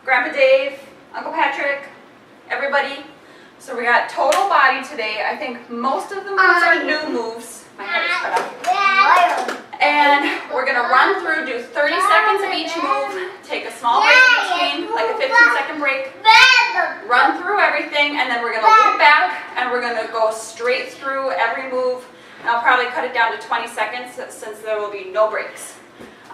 Grandpa Dave, Uncle Patrick, everybody. So we got total body today. I think most of the moves are new moves. My head is cut off. And we're going to run through, do 30 seconds of each move, take a small break in between, like a 15-second break, run through everything, and then we're going to loop back, and we're going to go straight through every move. And I'll probably cut it down to 20 seconds since there will be no breaks.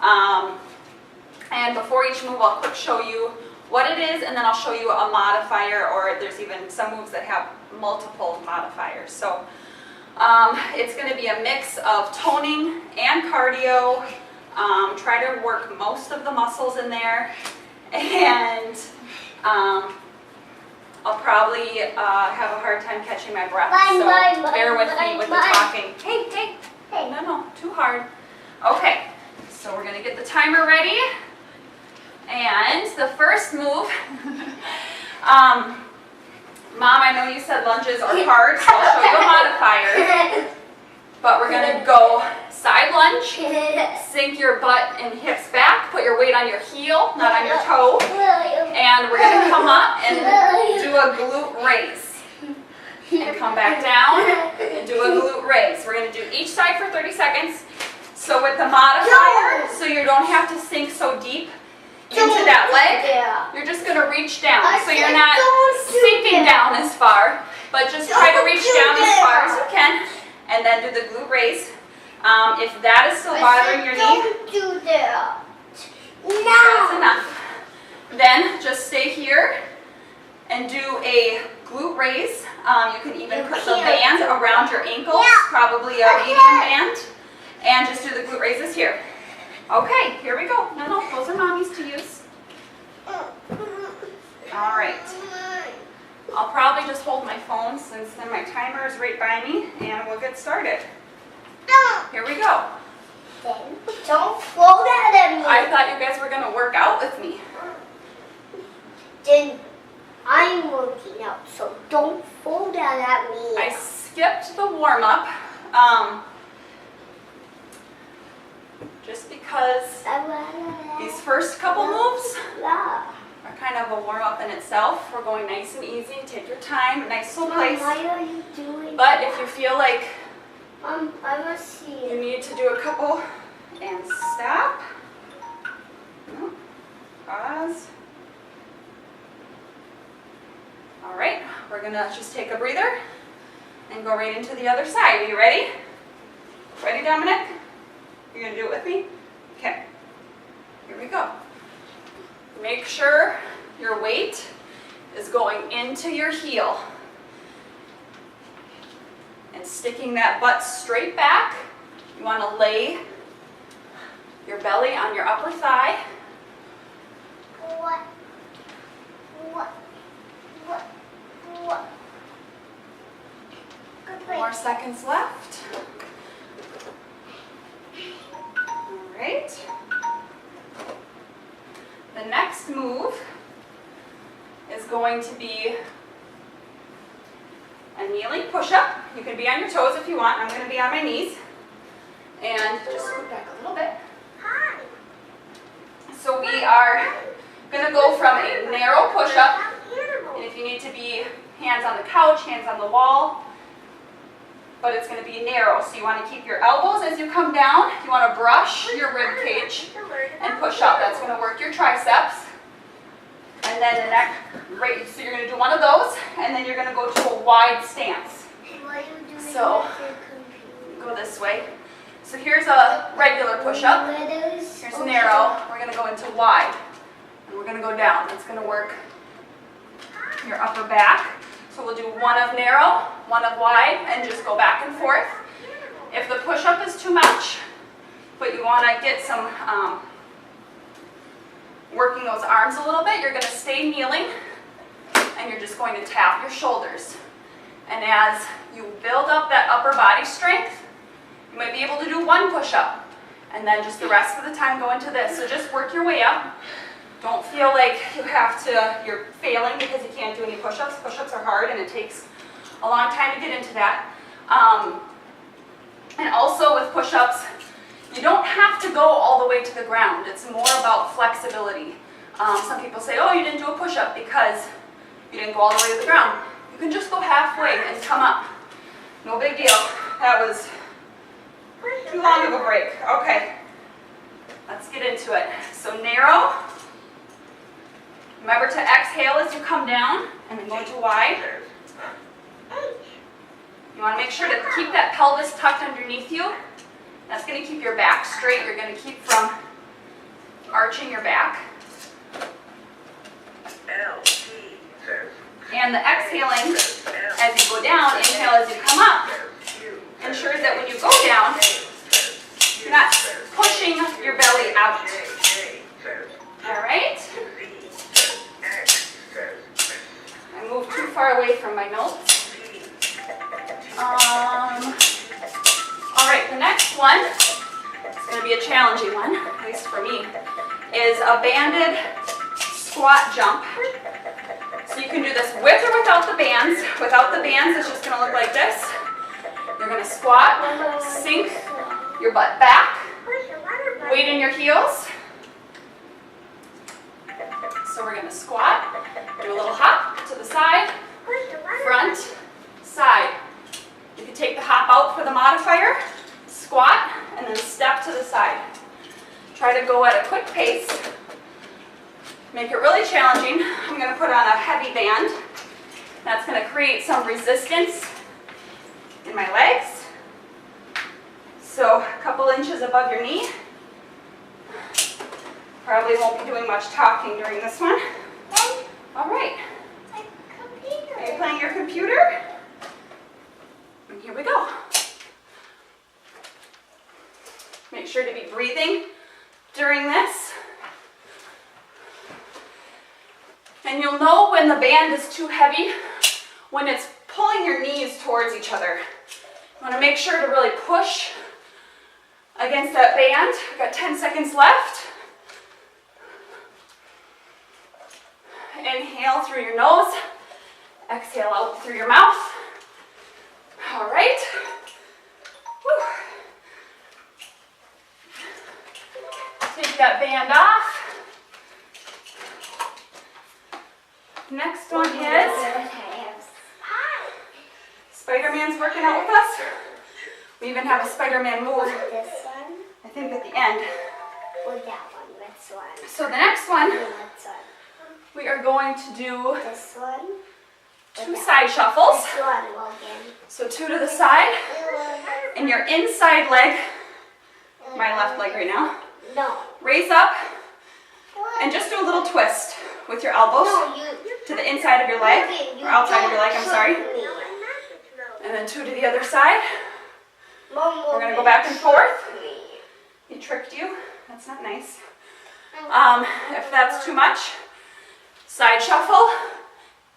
And before each move, I'll quick show you what it is, and then I'll show you a modifier, or there's even some moves that have multiple modifiers. So it's going to be a mix of toning and cardio. Try to work most of the muscles in there, and I'll probably have a hard time catching my breath, so bear with me with the talking. Hey, no, too hard. Okay, so we're going to get the timer ready, and the first move, Mom, I know you said lunges are hard, so I'll show you a modifier, but we're going to go side lunge, sink your butt and hips back, put your weight on your heel, not on your toe, and we're going to come up and do a glute raise, and come back down and do a glute raise. We're going to do each side for 30 seconds, so with the modifier, so you don't have to sink so deep into that leg, you're just going to reach down, so you're not sinking down as far, but just try to reach down as far as you can, and then do the glute raise. If that is still bothering your knee, that's enough. Then just stay here and do a glute raise. You can even put the band around your ankles, probably a medium band, and just do the glute raises here. Okay, here we go. No, those are Mommy's to use. All right. I'll probably just hold my phone since then my timer is right by me, and we'll get started. Here we go. Don't throw that at me. I thought you guys were going to work out with me. Then I'm working out, so don't throw that at me. I skipped the warm-up. Just because these first couple moves are kind of a warm-up in itself. We're going nice and easy. Take your time, nice slow pace. Why are you doing But that? if you feel like I must see you need to do a couple and stop, pause. All right, we're going to just take a breather and go right into the other side. Are you ready? Ready, Dominic? You're going to do it with me? Okay. Here we go. Make sure your weight is going into your heel and sticking that butt straight back. You want to lay your belly on your upper thigh. What? 4 more seconds left. All right. The next move is going to be a kneeling push-up. You can be on your toes if you want. I'm going to be on my knees. And just scoot back a little bit. So we are going to go from a narrow push-up. And if you need to be hands on the couch, hands on the wall, but it's going to be narrow. So you want to keep your elbows as you come down. You want to brush your rib cage and push up. That's going to work your triceps. And then the neck, right, so you're going to do one of those, and then you're going to go to a wide stance. So go this way. So here's a regular push-up. Here's narrow. We're going to go into wide. And we're going to go down. That's going to work your upper back. So we'll do one of narrow, one of wide, and just go back and forth. If the push-up is too much, but you want to get some working those arms a little bit, you're going to stay kneeling, and you're just going to tap your shoulders. And as you build up that upper body strength, you might be able to do one push-up, and then just the rest of the time go into this. So just work your way up. Don't feel like you're failing because you can't do any push-ups. Push-ups are hard, and it takes a long time to get into that. And also with push-ups, you don't have to go all the way to the ground. It's more about flexibility. Some people say, oh, you didn't do a push-up because you didn't go all the way to the ground. You can just go halfway and come up. No big deal. That was too long of a break. Okay, let's get into it. So narrow. Remember to exhale as you come down and then go into wide. You want to make sure to keep that pelvis tucked underneath you. That's going to keep your back straight. You're going to keep from arching your back. And the exhaling as you go down, inhale as you come up, ensures that when you go down, you're not pushing your belly out. All right? I moved too far away from my notes. All right, the next one, it's going to be a challenging one, at least for me, is a banded squat jump. So you can do this with or without the bands. Without the bands, it's just going to look like this. You're going to squat, sink your butt back, weight in your heels. So we're going to squat, do a little hop to the side, front, side. You can take the hop out for the modifier, squat, and then step to the side. Try to go at a quick pace. Make it really challenging. I'm going to put on a heavy band. That's going to create some resistance in my legs. So a couple inches above your knee. Probably won't be doing much talking during this one. All right. Are you playing your computer? And here we go. Make sure to be breathing during this. And you'll know when the band is too heavy when it's pulling your knees towards each other. You want to make sure to really push against that band. I've got 10 seconds left. Inhale through your nose. Exhale out through your mouth. All right. Whew. Take that band off. Next one is Spider-Man's working out with us. We even have a Spider-Man move, This one I think, at the end. or that one? This one. So the next one, This one. we are going to do This one. 2 side shuffles. This one, Logan. So 2 to the side, and your inside leg, my left leg right now, No. raise up, and just do a little twist with your elbows No, you. to the inside of your leg, Logan, you or outside of your leg, don't I'm sorry. trick me. And then 2 to the other side. Mom, We're going to go back and forth. me. He tricked you. That's not nice. If that's too much, side shuffle,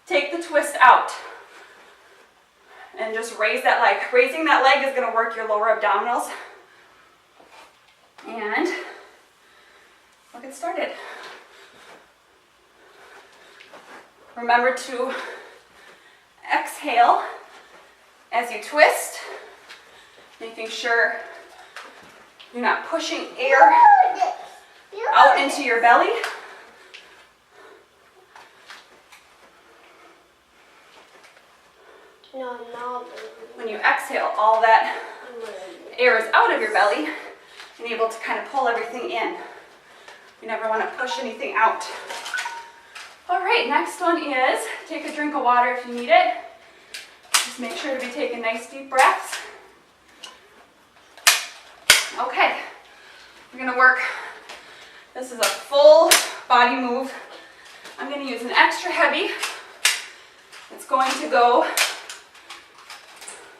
take the twist out. And just raise that leg. Raising that leg is going to work your lower abdominals. And we'll get started. Remember to exhale as you twist, making sure you're not pushing air out into your belly. No. When you exhale, all that air is out of your belly and able to kind of pull everything in. You never want to push anything out. All right, next one is take a drink of water if you need it. Just make sure to be taking nice deep breaths. Okay, we're going to work. This is a full body move. I'm going to use an extra heavy. It's going to go,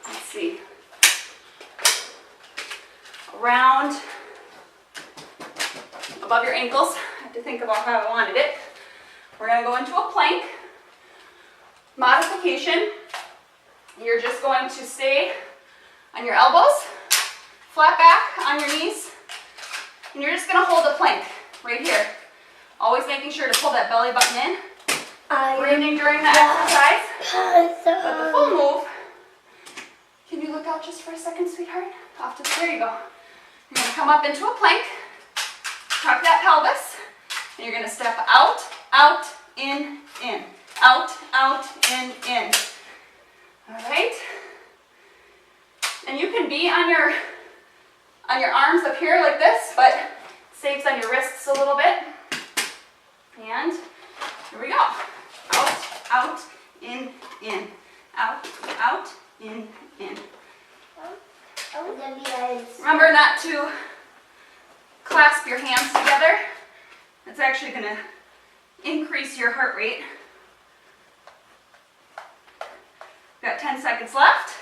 let's see, around above your ankles. I have to think about how I wanted it. We're going to go into a plank. Modification. You're just going to stay on your elbows, flat back on your knees, and you're just going to hold a plank right here. Always making sure to pull that belly button in. Breathing during the exercise. But the full move, can you look out just for a second, sweetheart? There you go. You're going to come up into a plank, tuck that pelvis, And you're gonna step out, out, in, in. Out, out, in. All right? And you can be on your arms up here like this, but it saves on your wrists a little bit. And here we go. Out, out, in. Out, out, in. Remember not to clasp your hands together. It's actually going to increase your heart rate. We've got 10 seconds left.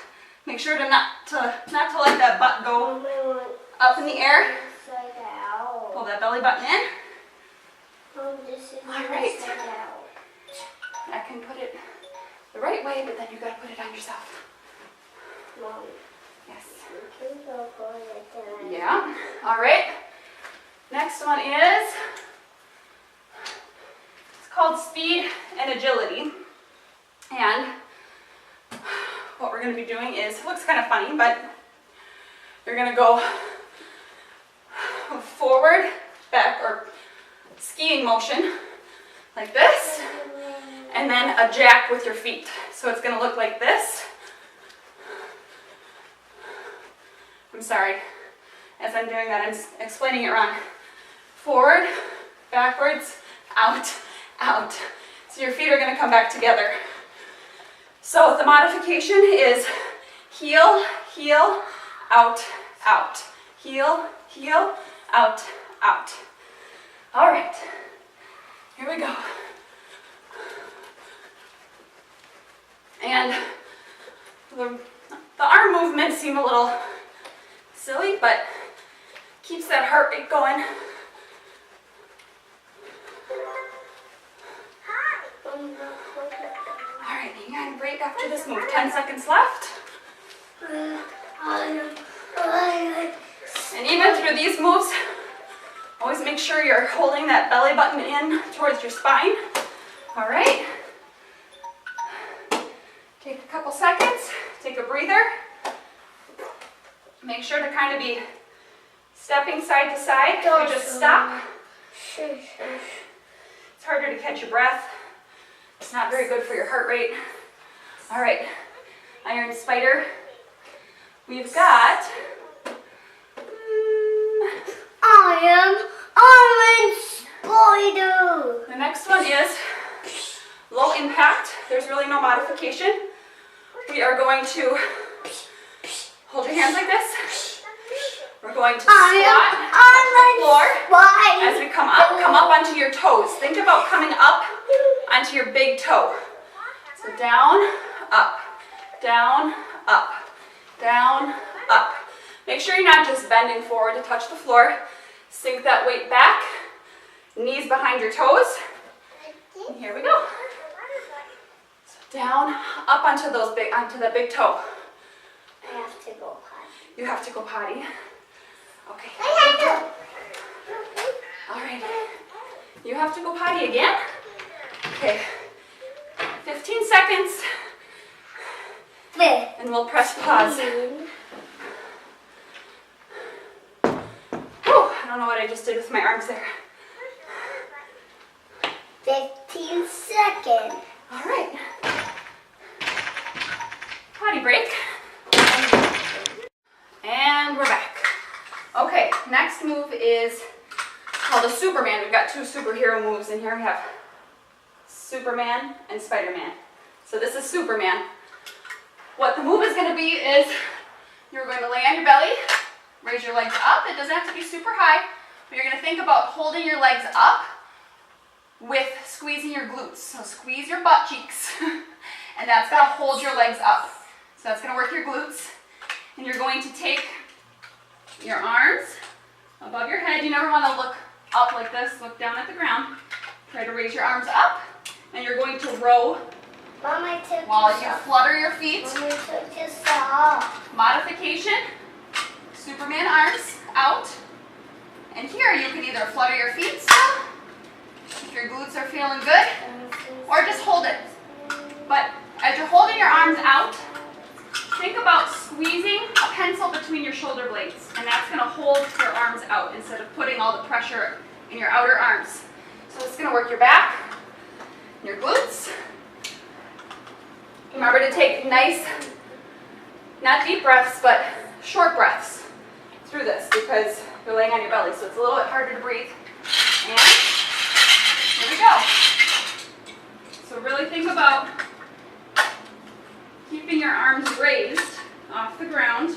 Make sure to not to let that butt go up in the air. Pull that belly button in. All right. I can put it the right way, but then you got to put it on yourself. Mom. Yes. Yeah. Yeah. All right. Next one is, it's called speed and agility. And what we're going to be doing is, it looks kind of funny, but you're going to go forward, back, or skiing motion like this, and then a jack with your feet. So it's going to look like this. I'm sorry, as I'm doing that, I'm explaining it wrong. Forward, backwards, out, out. So your feet are going to come back together. So the modification is heel, heel, out, out. Heel, heel, out, out. All right, here we go. And the arm movements seem a little silly, but keeps that heart rate going. All right, you got a break after this move. 10 seconds left. And even through these moves, always make sure you're holding that belly button in towards your spine. All right. Take a couple seconds, take a breather. Make sure to kind of be stepping side to side. You just stop. It's harder to catch your breath. It's not very good for your heart rate. All right, iron spider. We've got Iron spider. the next one is low impact. There's really no modification. We are going to hold your hands like this. We're going to squat on the floor as we come up onto your toes. Think about coming up onto your big toe. So down, up, down, up, down, up. Make sure you're not just bending forward to touch the floor. Sink that weight back, knees behind your toes. And here we go. So down, up onto that big toe. I have to go potty. You have to go potty. Okay. All right. You have to go potty again? Okay. 15 seconds. And we'll press pause. I don't know what I just did with my arms there. 15 seconds. All right. Potty break. And we're back. Okay, next move is called a Superman. We've got two superhero moves in here. We have Superman and Spider-Man. So this is Superman. What the move is going to be is you're going to lay on your belly, raise your legs up. It doesn't have to be super high, but you're going to think about holding your legs up with squeezing your glutes. So squeeze your butt cheeks, and that's going to hold your legs up. So that's going to work your glutes. And you're going to take your arms above your head. You never want to look up like this, look down at the ground. Try to raise your arms up, and you're going to row Mom, I took while this you off. flutter your feet. Mom, I took this off. Modification, Superman arms out. And here you can either flutter your feet still, if your glutes are feeling good, or just hold it. But as you're holding your arms out, think about squeezing a pencil between your shoulder blades, and that's going to hold your arms out instead of putting all the pressure in your outer arms. So it's going to work your back, your glutes. Remember to take nice, not deep breaths, but short breaths through this because you're laying on your belly, so it's a little bit harder to breathe. And here we go. So really think about keeping your arms raised off the ground.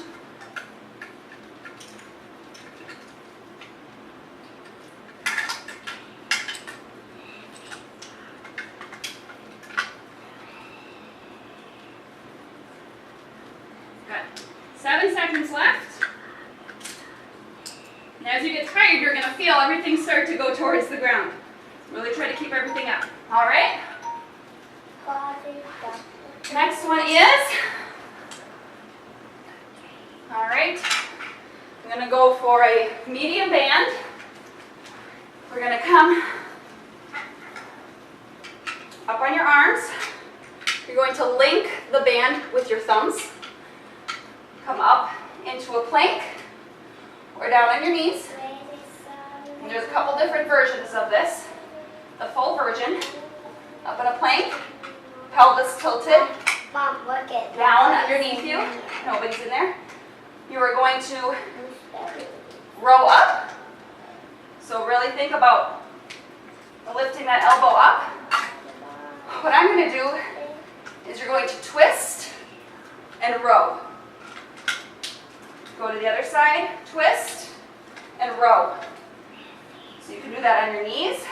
Good. 7 seconds left. And as you get tired, you're going to feel everything start to go towards the ground. Really try to keep everything up. All right? Next one is, all right, I'm going to go for a medium band. We're going to come up on your arms. You're going to link the band with your thumbs. Come up into a plank or down on your knees. And there's a couple different versions of this. The full version, up in a plank, pelvis tilted, Mom, look at down underneath you. Nobody's in there. You are going to row up. So really think about lifting that elbow up. What I'm going to do is you're going to twist and row. Go to the other side, twist and row. So you can do that on your knees.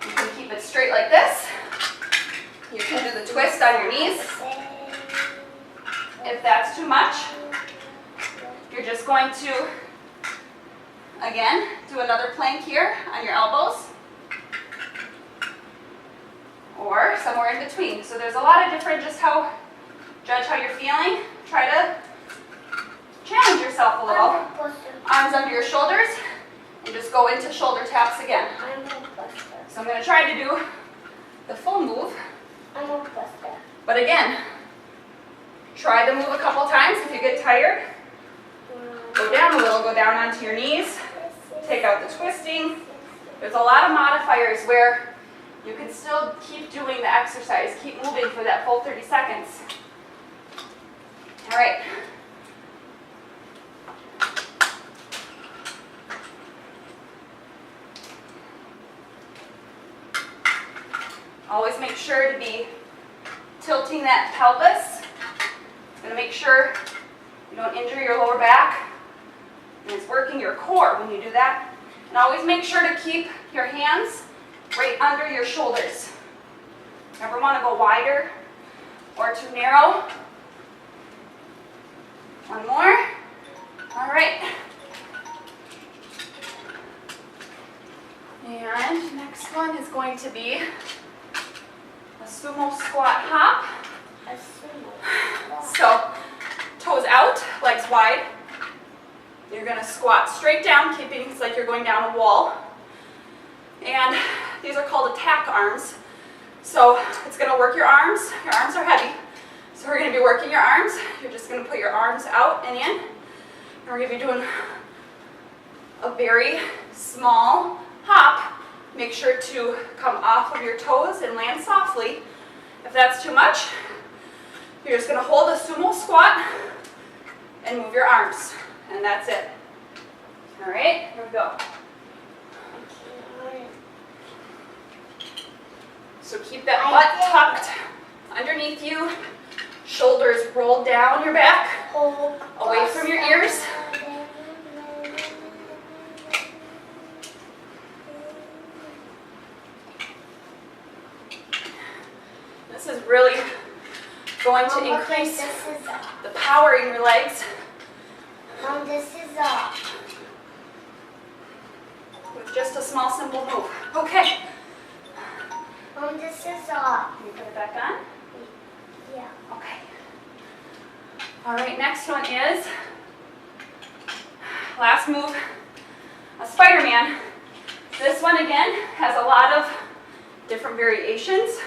You can keep it straight like this. You can do the twist on your knees. If that's too much, you're just going to, again, do another plank here on your elbows. Or somewhere in between. So there's a lot of different, judge how you're feeling. Try to challenge yourself a little. Arms under your shoulders, and just go into shoulder taps again. So I'm going to try to do the full move. But again, try the move a couple times. If you get tired, go down a little, go down onto your knees, take out the twisting. There's a lot of modifiers where you can still keep doing the exercise, keep moving for that full 30 seconds. All right. Always make sure to be tilting that pelvis. It's going to make sure you don't injure your lower back. And it's working your core when you do that. And always make sure to keep your hands right under your shoulders. Never want to go wider or too narrow. One more. All right. And next one is going to be a sumo squat hop. So, toes out, legs wide. You're going to squat straight down, keeping it like you're going down a wall. And these are called attack arms. So, it's going to work your arms. Your arms are heavy. So, we're going to be working your arms. You're just going to put your arms out and in. And we're going to be doing a very small hop. Make sure to come off of your toes and land softly. If that's too much, you're just going to hold a sumo squat and move your arms. And that's it. All right, here we go. So keep that butt tucked underneath you. Shoulders rolled down your back, away from your ears. This is really going to increase the power in your legs. Mom, this is up. With just a small, simple move. Okay. Mom, this is up. Can you put it back on? Yeah. Okay. All right, next one is, last move, a Spider-Man. This one again has a lot of different variations.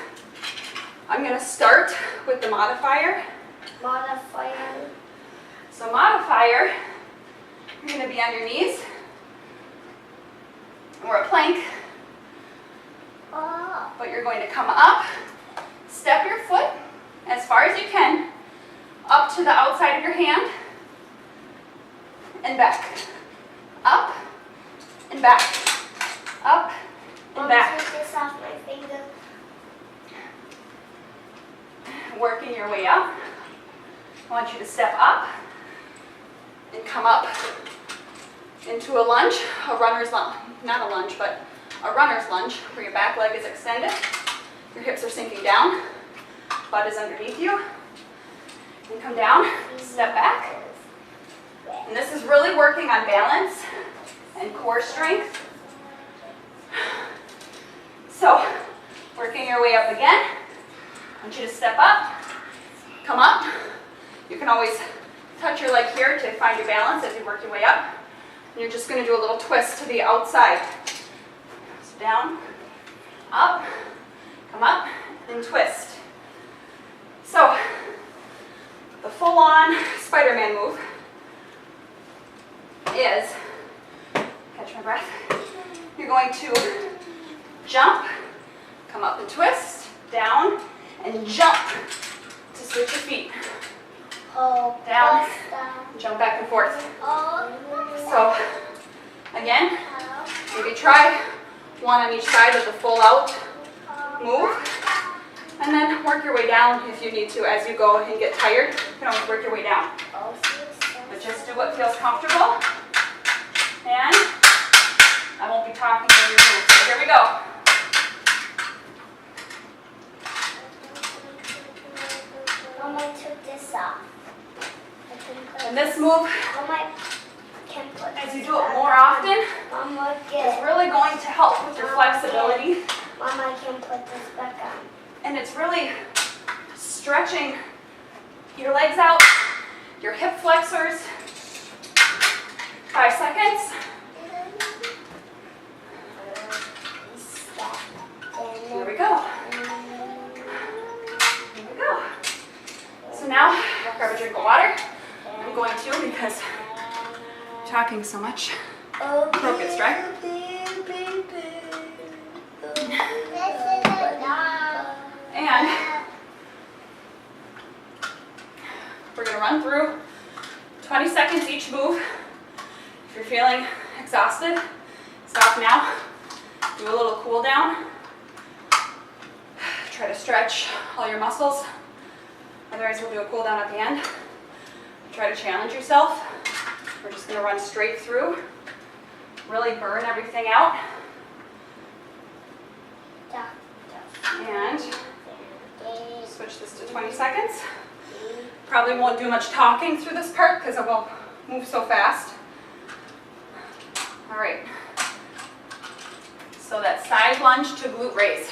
I'm going to start with the modifier. Modifier. So modifier, you're going to be on your knees, or a plank, You're going to come up, step your foot as far as you can, up to the outside of your hand, and back. Up, and back. Up, and back. Take this off my finger. Working your way up. I want you to step up and come up into a lunge, a runner's lunge, not a lunge, but a runner's lunge, where your back leg is extended, your hips are sinking down, butt is underneath you, and come down, step back. And this is really working on balance and core strength. So, working your way up again. I want you to step up, come up. You can always touch your leg here to find your balance as you work your way up. And you're just going to do a little twist to the outside. So down, up, come up, and twist. So, the full-on Spider-Man move is, catch my breath, you're going to jump, come up and twist, down, and jump to switch your feet. Down, jump back and forth. So, again, maybe try one on each side with the full out move. And then work your way down if you need to as you go and get tired. You can always work your way down. But just do what feels comfortable. And I won't be talking during your move. So here we go. Mama took this off. And this move, Mama can put as you do it more often, Mama is really going to help with your flexibility. Mama can put this back on. And it's really stretching your legs out, your hip flexors. 5 seconds. Here we go. Here we go. So now, grab a drink of water. I'm going to because I'm talking so much. Throat gets dry. And we're going to run through 20 seconds each move. If you're feeling exhausted, stop now. Do a little cool down. Try to stretch all your muscles. Otherwise, we'll do a cool down at the end. Try to challenge yourself. We're just going to run straight through. Really burn everything out. And switch this to 20 seconds. Probably won't do much talking through this part because I won't move so fast. All right. So that side lunge to glute raise.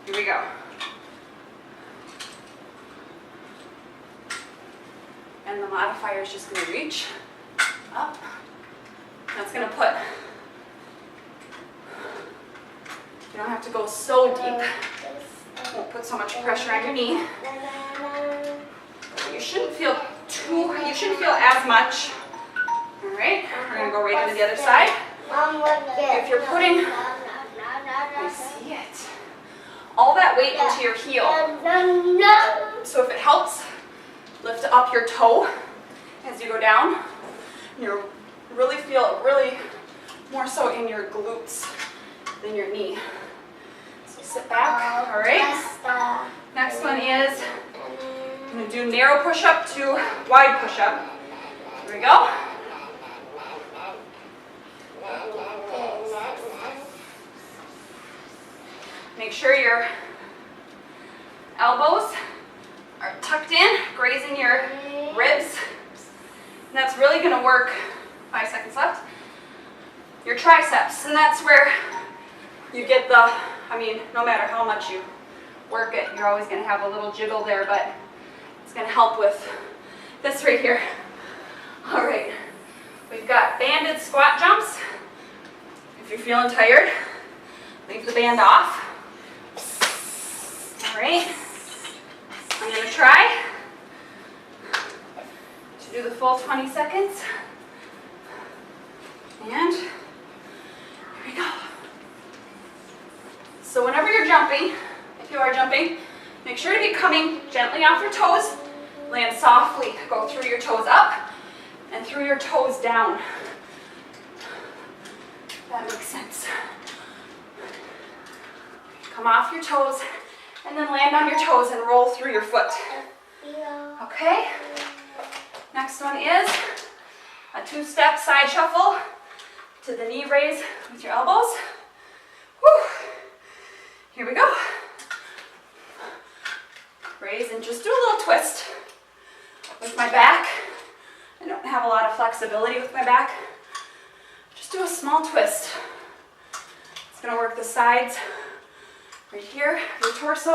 Here we go. And the modifier is just going to reach up. That's going to put, you don't have to go so deep. Won't put so much pressure on your knee. You shouldn't feel as much. All right, we're going to go right into the other side. If you're putting, I see it, all that weight into your heel. So if it helps, lift up your toe as you go down. You really feel it really more so in your glutes than your knee. So sit back, all right. Next one is, I'm going to do narrow push-up to wide push-up. Here we go. Make sure your elbows are tucked in, grazing your ribs. And that's really going to work, 5 seconds left, your triceps. And that's where you get the, no matter how much you work it, you're always going to have a little jiggle there, but it's going to help with this right here. All right, we've got banded squat jumps. If you're feeling tired, leave the band off. All right, I'm going to try to do the full 20 seconds. And here we go. So whenever you're jumping, if you are jumping, make sure to be coming gently off your toes. Land softly. Go through your toes up and through your toes down. That makes sense. Come off your toes and then land on your toes and roll through your foot. Okay? Next one is a 2-step side shuffle to the knee raise with your elbows. Whew. Here we go. Raise and just do a little twist with my back. I don't have a lot of flexibility with my back. Just do a small twist. It's going to work the sides right here, your torso.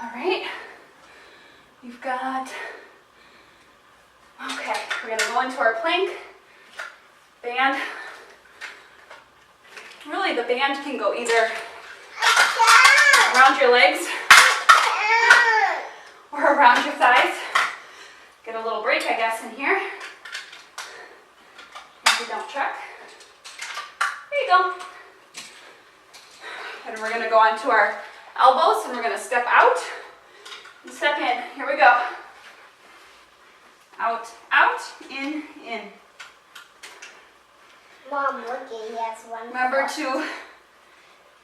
All right. You've got, okay, we're going to go into our plank. Band. Really, the band can go either around your legs or around your thighs. Get a little break, I guess, in here. If you don't check. There you go. And we're going to go onto our elbows and we're going to step out and step in. Here we go. Out, out, in, in. Mom, look, he has one. Remember to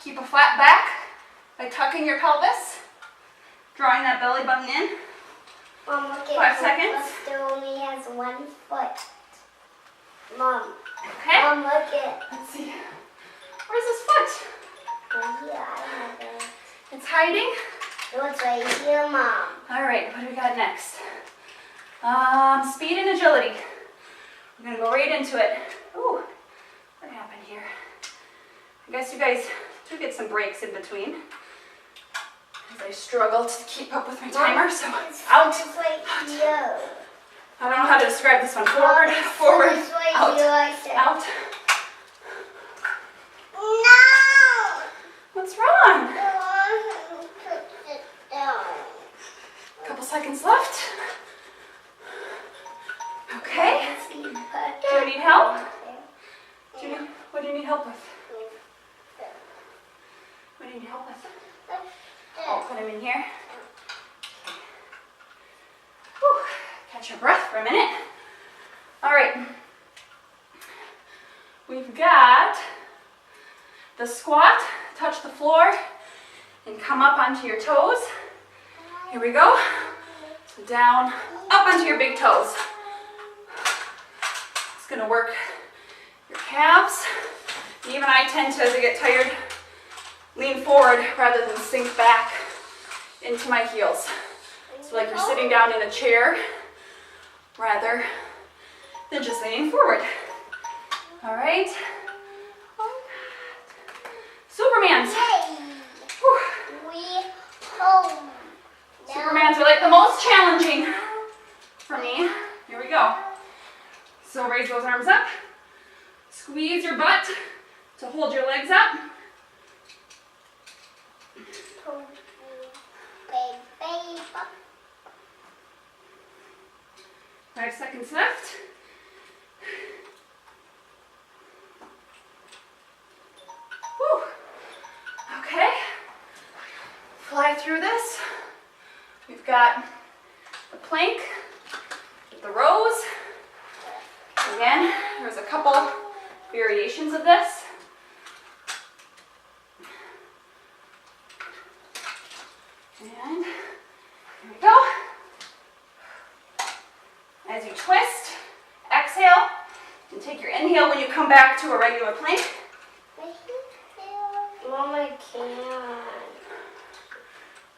keep a flat back by tucking your pelvis, drawing that belly button in. Mom, look, 5 seconds. Buster only has 1 foot. Mom. Okay. Mom, look it. Let's see. Where's his foot? Right here, I have it. It's hiding. No, it's right here, Mom. All right, what do we got next? Speed and agility. We're gonna go right into it. Ooh, what happened here? I guess you guys do get some breaks in between. As I struggle to keep up with my timer, so out. It's right here. I don't know how to describe this one. Forward, forward, It's right out, here, I said. out. No! What's wrong? Put it down. A couple seconds left. Okay. Do you need help? What do you need help with? What do you need help with? I'll put him in here. Whew. Catch your breath for a minute. All right. We've got the squat, touch the floor, and come up onto your toes. Here we go. So down, up onto your big toes. It's going to work your calves. Even I tend to, as I get tired, lean forward rather than sink back into my heels. So like you're sitting down in a chair rather than just leaning forward. All right. Supermans. Whew. Supermans are like the most challenging for me. Here we go. So raise those arms up. Squeeze your butt to hold your legs up. 5 seconds left. Whew. Okay. Fly through this. We've got the plank, the rows. Again, there's a couple variations of this. And here we go. As you twist, exhale, and take your inhale when you come back to a regular plank. Mom, I can't.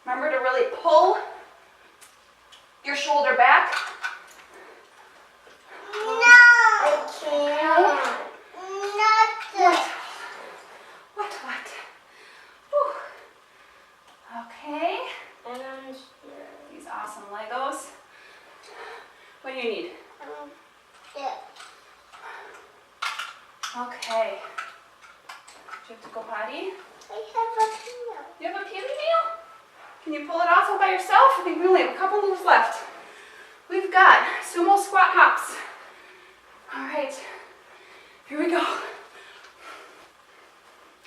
Remember to really pull your shoulder back. No! I can't. Nothing. What? Whew. Okay. And I'm here. These awesome Legos. What do you need? Yeah. Okay. Do you have to go potty? I have a pillow. You have a PB meal? Can you pull it off all by yourself? I think we only have a couple moves left. We've got sumo squat hops. All right. Here we go.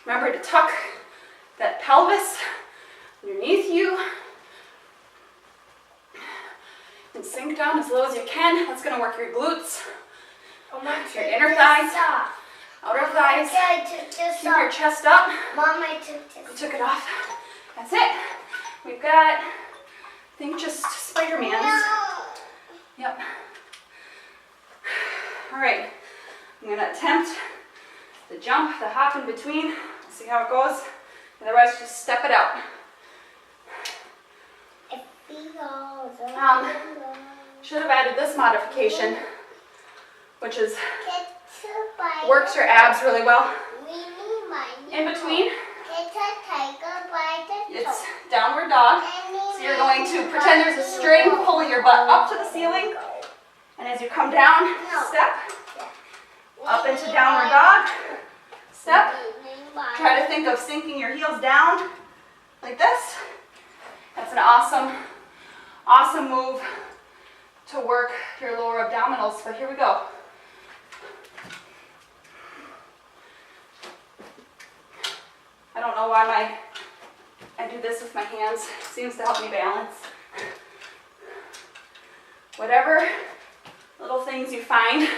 Remember to tuck that pelvis underneath you and sink down as low as you can. That's going to work your glutes, your inner thighs, outer thighs. Keep your chest up. Mom, I took this. You took it off. That's it. We've got, I think, just Spider-Mans. Yep. All right. I'm going to attempt the jump, the hop in between. See how it goes. Otherwise, just step it out. Should have added this modification, which is works your abs really well. In between, it's downward dog. So you're going to pretend there's a string pulling your butt up to the ceiling. And as you come down, step up into downward dog. Step. Try to think of sinking your heels down like this. That's an awesome move to work your lower abdominals. But here we go. I don't know why I do this with my hands. It seems to help me balance. Whatever little things you find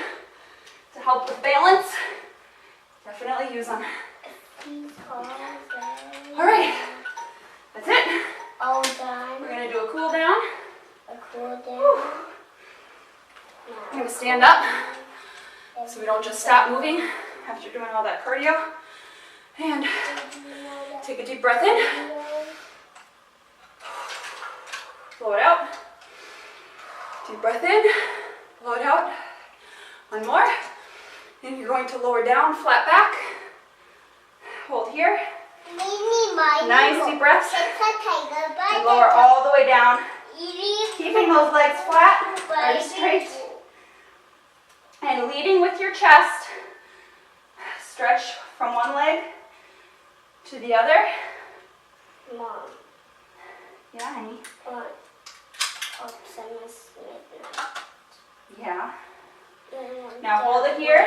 to help with balance, definitely use them. All right, that's it. All done. We're gonna do a cool down. A cool down. I'm gonna stand up so we don't just stop moving after doing all that cardio. And take a deep breath in. Blow it out. Deep breath in. Blow it out. One more. And you're going to lower down, flat back. Hold here. Nice deep breaths. And lower all the way down. Keeping those legs flat, body straight. And leading with your chest. Stretch from one leg to the other. Mom. Yeah, honey. Oops, I missed midnight. Yeah. Now hold it here.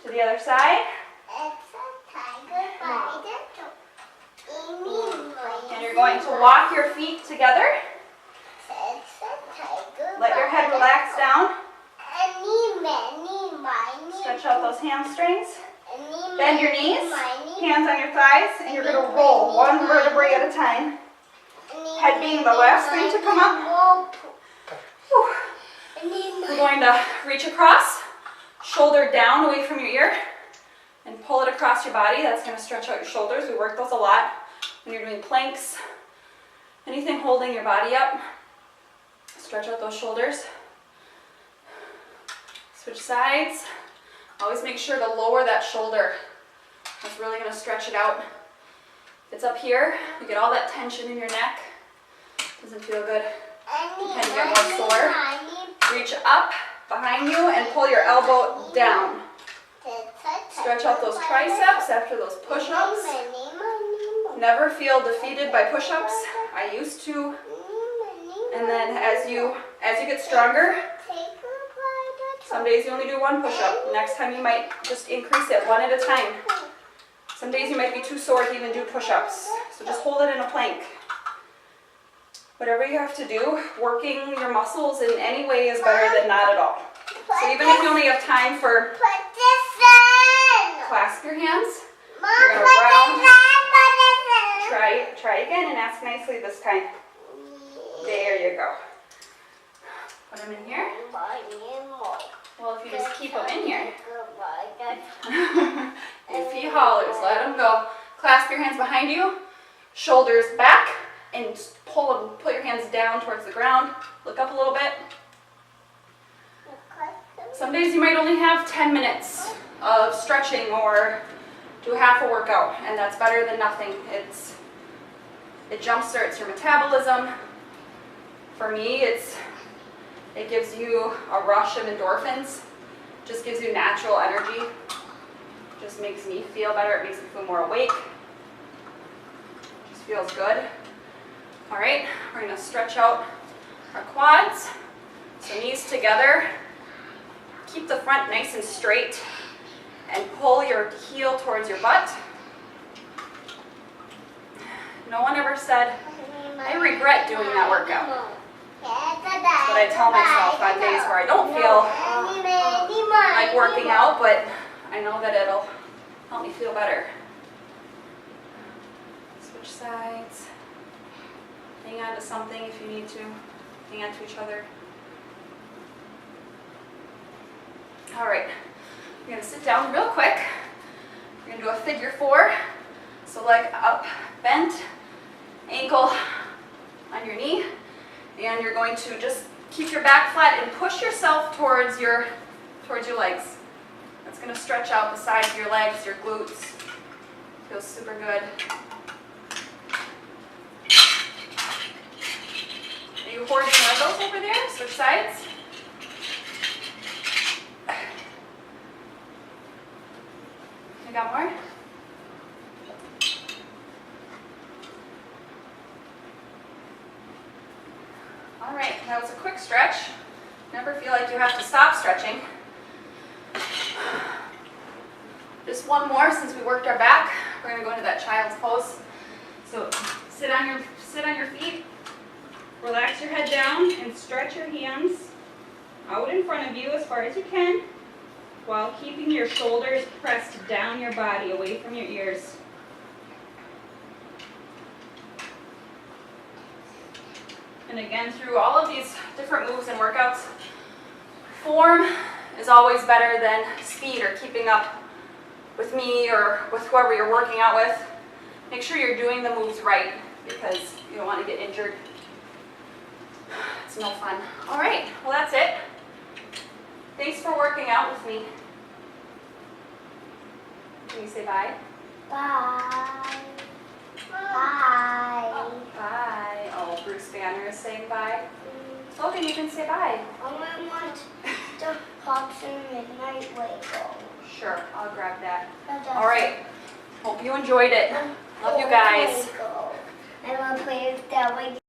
To the other side. And you're going to walk your feet together. Let your head relax down. Stretch out those hamstrings. Bend your knees. Hands on your thighs. And you're going to roll one vertebrae at a time. Head being the last thing to come up. We're going to reach across. Shoulder down away from your ear. And pull it across your body. That's going to stretch out your shoulders. We work those a lot when you're doing planks. Anything holding your body up. Stretch out those shoulders. Switch sides. Always make sure to lower that shoulder. That's really going to stretch it out. If it's up here, you get all that tension in your neck. Doesn't feel good. You tend to get more sore. Reach up behind you and pull your elbow down. Stretch out those triceps after those push-ups. Never feel defeated by push-ups. I used to. And then as you get stronger, some days you only do one push-up. Next time you might just increase it one at a time. Some days you might be too sore to even do push-ups. So just hold it in a plank. Whatever you have to do, working your muscles in any way is better than not at all. So even if you only have time for clasp your hands, you're going to round. Try again and ask nicely this time. There you go. Put them in here. Well, if you just keep them in here. If he hollers, let him go. Clasp your hands behind you, shoulders back, and pull your hands down towards the ground. Look up a little bit. Some days you might only have 10 minutes of stretching or do half a workout, and that's better than nothing. It jumpstarts your metabolism. For me, it gives you a rush of endorphins. Just gives you natural energy. Just makes me feel better. It makes me feel more awake. Just feels good. All right, we're gonna stretch out our quads. So knees together, keep the front nice and straight and pull your heel towards your butt. No one ever said, I regret doing that workout. That's what I tell myself on days where I don't feel like working out, but I know that it'll help me feel better. Switch sides. Hang on to something if you need to. Hang on to each other. All right, you're gonna sit down real quick. We're gonna do a figure 4. So leg up, bent, ankle on your knee. And you're going to just keep your back flat and push yourself towards your legs. That's going to stretch out the sides of your legs, your glutes. Feels super good. Are you hoarding Legos over there? Switch sides. You got more? All right, that was a quick stretch. Never feel like you have to stop stretching. Just one more since we worked our back. We're going to go into that child's pose. So sit on your feet. Relax your head down and stretch your hands out in front of you as far as you can while keeping your shoulders pressed down your body, away from your ears. And again, through all of these different moves and workouts, form is always better than speed or keeping up with me or with whoever you're working out with. Make sure you're doing the moves right because you don't want to get injured. It's no fun. All right, well that's it. Thanks for working out with me. Can you say bye? Bye. Bye. Oh, bye. Oh, Bruce Banner is saying bye. Logan, you can say bye. I want the Pops and Midnight Lego. Sure, I'll grab that. All right. Hope you enjoyed it. Love you guys. I want to play with that Lego.